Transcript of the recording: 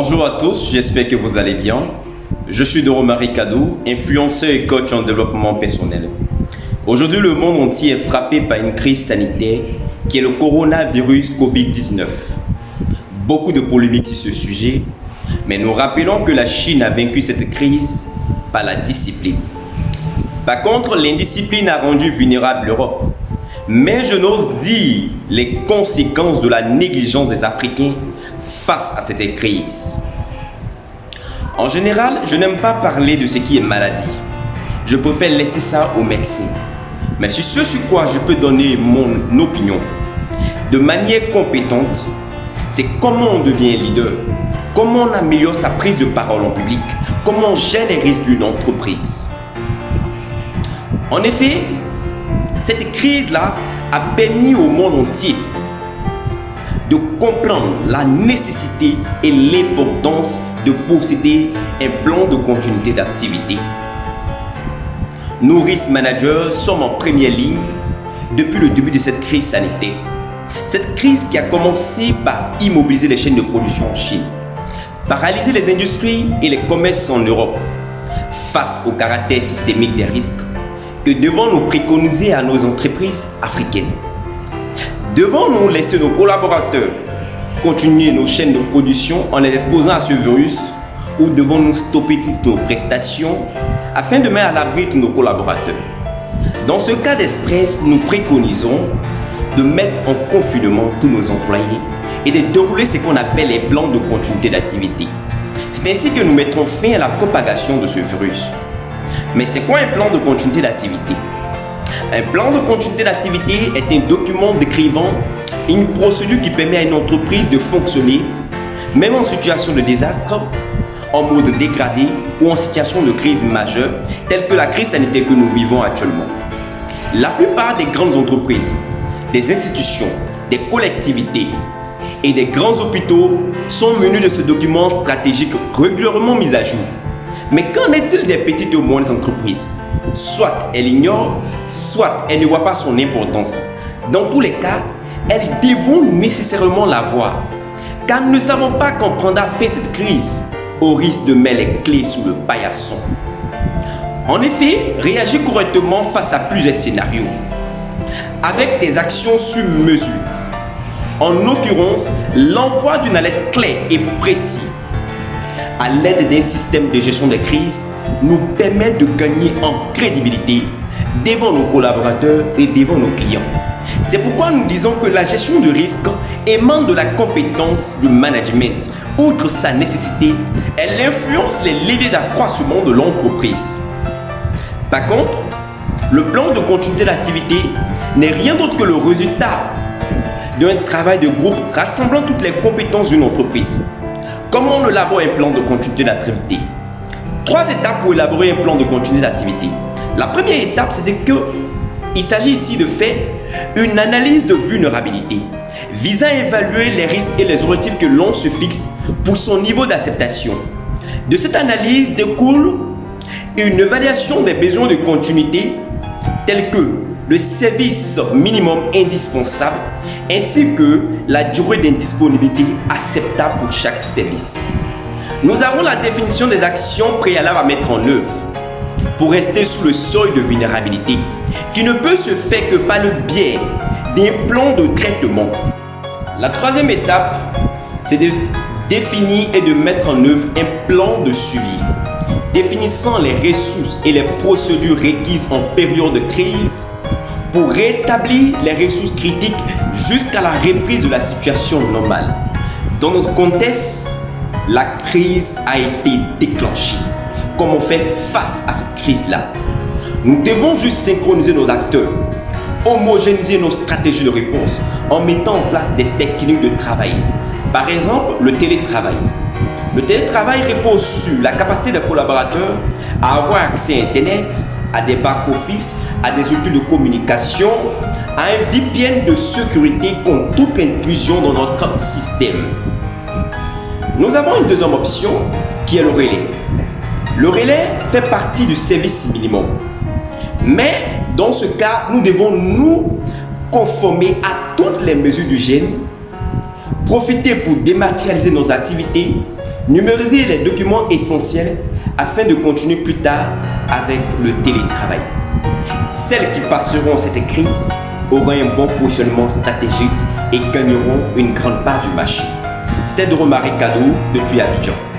Bonjour à tous, j'espère que vous allez bien. Je suis Doro-Marie Kadou, influenceur et coach en développement personnel. Aujourd'hui, le monde entier est frappé par une crise sanitaire qui est le coronavirus Covid-19. Beaucoup de polémiques sur ce sujet, mais nous rappelons que la Chine a vaincu cette crise par la discipline. Par contre, l'indiscipline a rendu vulnérable l'Europe. Mais je n'ose dire les conséquences de la négligence des Africains face à cette crise. En général, je n'aime pas parler de ce qui est maladie. Je préfère laisser ça aux médecins. Mais sur ce sur quoi je peux donner mon opinion de manière compétente, c'est comment on devient leader, comment on améliore sa prise de parole en public, comment on gère les risques d'une entreprise. En effet, cette crise-là a permis au monde entier de comprendre la nécessité et l'importance de posséder un plan de continuité d'activité. Nous, risk managers, sommes en première ligne depuis le début de cette crise sanitaire. Cette crise qui a commencé par immobiliser les chaînes de production en Chine, paralyser les industries et les commerces en Europe. Face au caractère systémique des risques, que devons-nous préconiser à nos entreprises africaines? Devons-nous laisser nos collaborateurs continuer nos chaînes de production en les exposant à ce virus, ou devons-nous stopper toutes nos prestations afin de mettre à l'abri tous nos collaborateurs? Dans ce cas d'espèce, nous préconisons de mettre en confinement tous nos employés et de dérouler ce qu'on appelle les plans de continuité d'activité. C'est ainsi que nous mettrons fin à la propagation de ce virus. Mais c'est quoi un plan de continuité d'activité? Un plan de continuité d'activité est un document décrivant une procédure qui permet à une entreprise de fonctionner, même en situation de désastre, en mode dégradé ou en situation de crise majeure, telle que la crise sanitaire que nous vivons actuellement. La plupart des grandes entreprises, des institutions, des collectivités et des grands hôpitaux sont munis de ce document stratégique régulièrement mis à jour. Mais qu'en est-il des petites et moyennes entreprises? Soit elles ignorent, soit elles ne voient pas son importance. Dans tous les cas, elles devront nécessairement la voir, car nous ne savons pas quand prendra fin cette crise, au risque de mettre les clés sous le paillasson. En effet, réagir correctement face à plusieurs scénarios, avec des actions sur mesure. En l'occurrence, l'envoi d'une alerte claire et précise à l'aide d'un système de gestion des crises nous permet de gagner en crédibilité devant nos collaborateurs et devant nos clients. C'est pourquoi nous disons que la gestion de risque émane de la compétence du management. Outre sa nécessité, elle influence les leviers d'accroissement de l'entreprise. Par contre, le plan de continuité d'activité n'est rien d'autre que le résultat d'un travail de groupe rassemblant toutes les compétences d'une entreprise. Comment on élabore un plan de continuité d'activité? 3 étapes pour élaborer un plan de continuité d'activité. La première étape, c'est qu'il s'agit ici de faire une analyse de vulnérabilité visant à évaluer les risques et les objectifs que l'on se fixe pour son niveau d'acceptation. De cette analyse découle une évaluation des besoins de continuité tels que le service minimum indispensable ainsi que la durée d'indisponibilité acceptable pour chaque service. Nous avons la définition des actions préalables à mettre en œuvre pour rester sous le seuil de vulnérabilité qui ne peut se faire que par le biais d'un plan de traitement. La troisième étape, c'est de définir et de mettre en œuvre un plan de suivi définissant les ressources et les procédures requises en période de crise pour rétablir les ressources critiques jusqu'à la reprise de la situation normale. Dans notre contexte, la crise a été déclenchée. Comment faire face à cette crise-là? Nous devons juste synchroniser nos acteurs, homogénéiser nos stratégies de réponse en mettant en place des techniques de travail. Par exemple, le télétravail. Le télétravail repose sur la capacité des collaborateurs à avoir accès à Internet, à des back-office, à des outils de communication, à un VPN de sécurité contre toute intrusion dans notre système. Nous avons une deuxième option qui est le relais. Le relais fait partie du service minimum. Mais dans ce cas, nous devons nous conformer à toutes les mesures d'hygiène, profiter pour dématérialiser nos activités, numériser les documents essentiels afin de continuer plus tard avec le télétravail. Celles qui passeront cette crise auront un bon positionnement stratégique et gagneront une grande part du marché. C'était Doro Marie Kado depuis Abidjan.